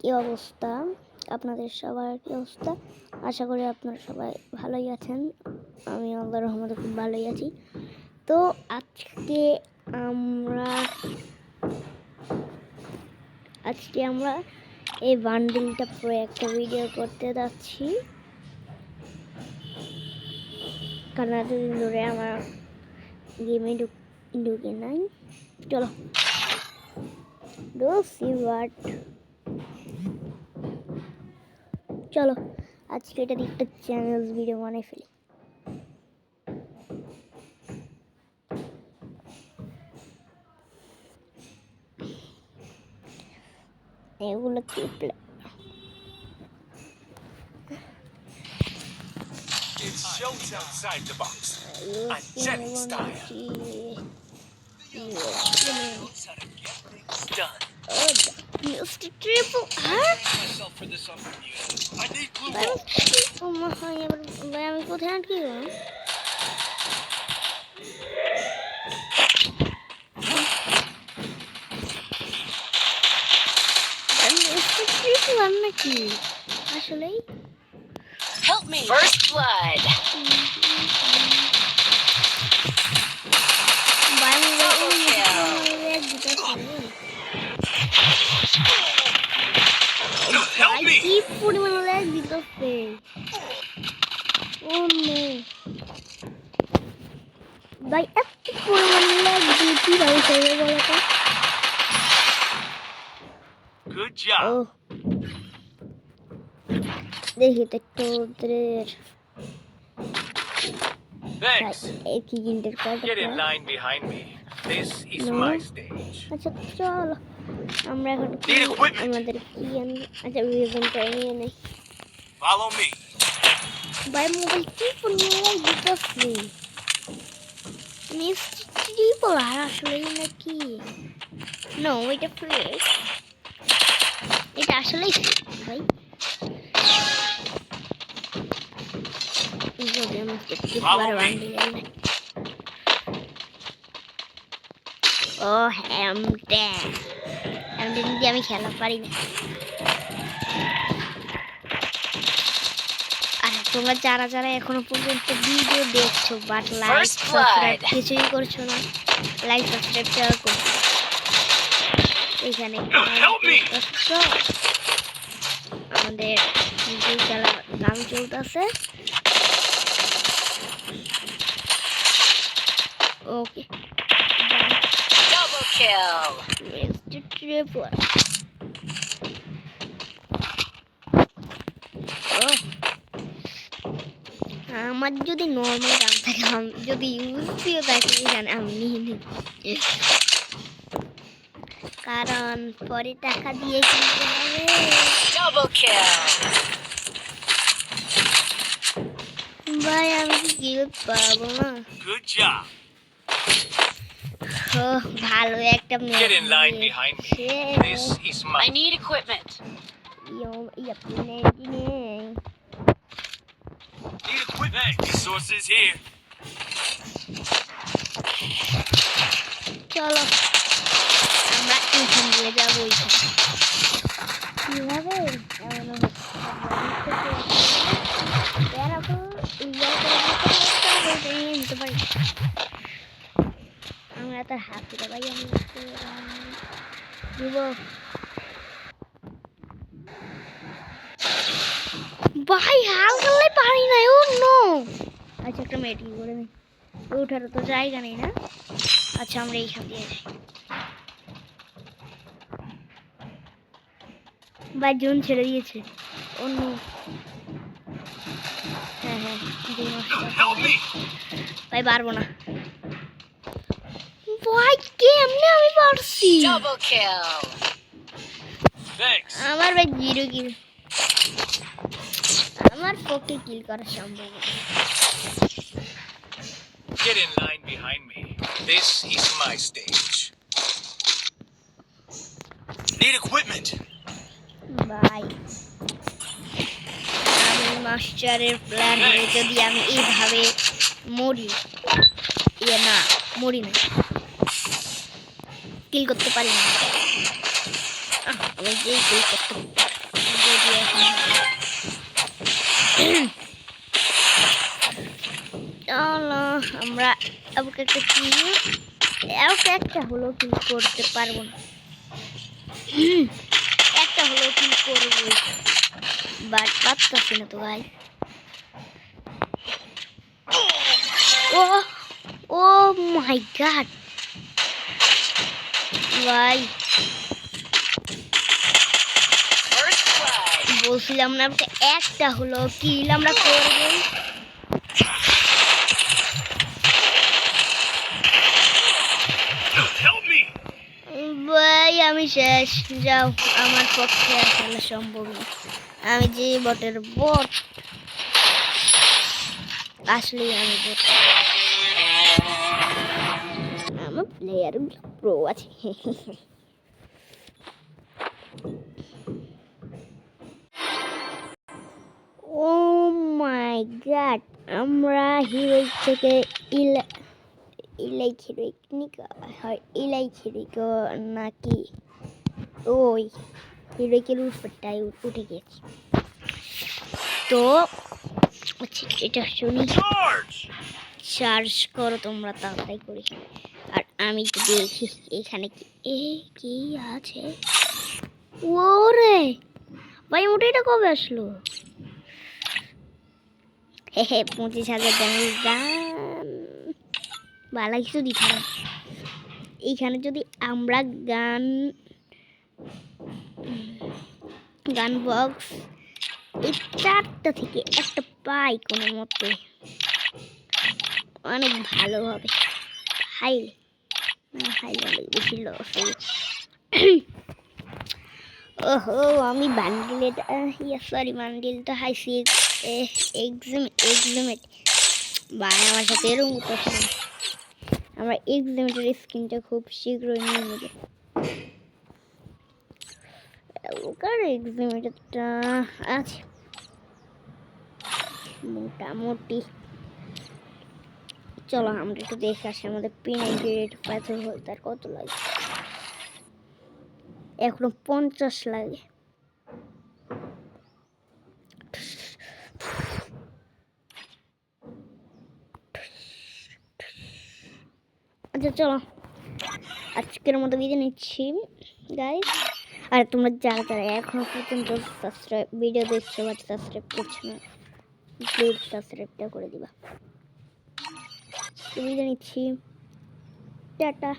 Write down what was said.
কি অবস্থা আপনাদের সবার? কি অবস্থা? আশা করি আপনারা সবাই ভালোই আছেন। আমি আল্লাহর রহমতে খুব ভালোই আছি। তো আজকে আমরা এই বান্ডিলটা পুরো একটা ভিডিও করতে যাচ্ছি, কারণ এতদিন ধরে আমার গেমে ঢুকে নাই। চলো চলো আজকে এটা একটা চ্যানেল ভিডিও বানিয়ে ফেলি। এগুলো কি It's showtime outside the box. I'm Jenny style. Done. Mr. Triple, huh? Myself for this on community. I need blue I'm balls. কোথায় আটকে গেলাম? Mr. Triple আর নাকি আসলেই? Help me. First blood. Help me. কি পরিমাণে ল্যাগ দিতেছে! ও no ভাই, এত পরিমাণে ল্যাগ দিয়ে কিভাবে চলে গেল এটা? Good job. ও দেখি তো একটু ওদের Thanks. একই গিন্ডের call. Get in line behind me. This is No. my stage. আচ্ছা চলো আমরা এখন Need equipment. আমাদের কি আচ্ছা রিভেনটা নিয়ে নেই। Follow me. ভাই মোবাইল কি পরিমাণে দিতেছে! মিস্টার ট্রিপল আর আসলেই নাকি? নো, এটা ফেক। এটা আসলেই ফেক ভাই। যদি মিস্টার ট্রিপল আর ও হ্যামটা দিয়ে আমি খেলা পারি না। আর তোমরা যারা যারা এখনো পর্যন্ত ভিডিও দেখছো বাট লাইক সাবস্ক্রাইব কিছুই করছো না, লাইক সাবস্ক্রাইব করো। এখানে আমাদের খেলা গান চলতেছে। ওকে, Double kill. Mr. Tripler. আমার যদি নর্মাল গান থাকে, যদি ইউপিও থাকে এখানে আমি নিয়ে নিই, কারণ পরে টাকা দিয়ে কিনতে হবে। Double kill. ভাই আমি কি কিল পাবো না? Good job. ও ভালো একটা Get in line behind me. This is I my. need equipment. Need equipment. Resources here. চলো আমরা এখান দিয়ে যাবো। কিভাবে আমরা তো হাতে ভাই আমি দিব ভাই, হাল করলে পারি না। ও নো, আচ্ছা একটা মেয়েটি করে নেই, ওঠারও তো জায়গা নেই না। আচ্ছা আমরা এইখান দিয়ে যাই। ভাই জোন ছেড়ে দিয়েছে। ও নো, হ্যাঁ হ্যাঁ Help me. ভাই পারবো না ভাই, কেমনে আমি পারছি? Double kill. Thanks. আমার ভাই জিরো কিল, আমার পক্ষে কিল করা সম্ভব না। Get in line behind me. This is my stage. Need equipment. ভাই আমি মাস্টারের প্ল্যান যদি আমি এইভাবে মরি, না মরি না, কিল করতে পারি না, আমি যেই কিল করতে কি এখন চলো আমরা আমাকে একটা কিল একটা হলো কিল করতে পারবো না একটা হলো কিল করবো বাট পারতাছি না তো ভাই ও ও মাই গড ভাই First blood. বলছিলাম না আমাকে একটা হলো কিল আমরা করবো Help me! ভাই আমি শেষ যাও আমার পক্ষে আর খেলা সম্ভব না আমি যে বটের বট আসলেই আমি বট আমার প্লেয়ার প্রো আছে ও মাই গড আমরা হিরোইক থেকে ইলাইক হিরোইক হয় ইলাইক হিরোইক নাকি ওই হিরোইকের উপরটাই উঠে গেছি তো এটা শুনি Charge! চার্জ করো তোমরা তাড়াতাড়ি করি আর আমি তো দেখি এখানে কি আছে ওরে ভাই মোটাইটা কবে আসলো হে 25,000 ড্যামেজ গান ভালো কিছু দিচ্ছে না এইখানে যদি আমরা গান বক্স এই 4টা থেকে একটা পাই কোনো মতে অনেক ভালো হবে হাইলে অনেক বেশি লস ওহো আমি বান্ডিলটা বান্ডিলটা হাইছি এক্সিমেট ভাই আমার সাথে এরকম কথা না আমরা এক্সিমেটের স্কিনটা খুব শীঘ্রই নিয়ে নেব ওকার এক্সিমেটরটা আছে মোটামুটি চলো আমরা একটু দেখে আসি আমাদের পিনাইট পাথর হলতে আর কত লাগে এখনো 50 লাগে আচ্ছা চলো আজকের মতো বিদায় নিচ্ছি গাইস আর তোমরা যারা যারা এখনো পর্যন্ত ভিডিও দেখছো বা সাবস্ক্রাইব করছো না প্লিজ সাবস্ক্রাইবটা করে দিবা বিদায় নিচ্ছি টাটা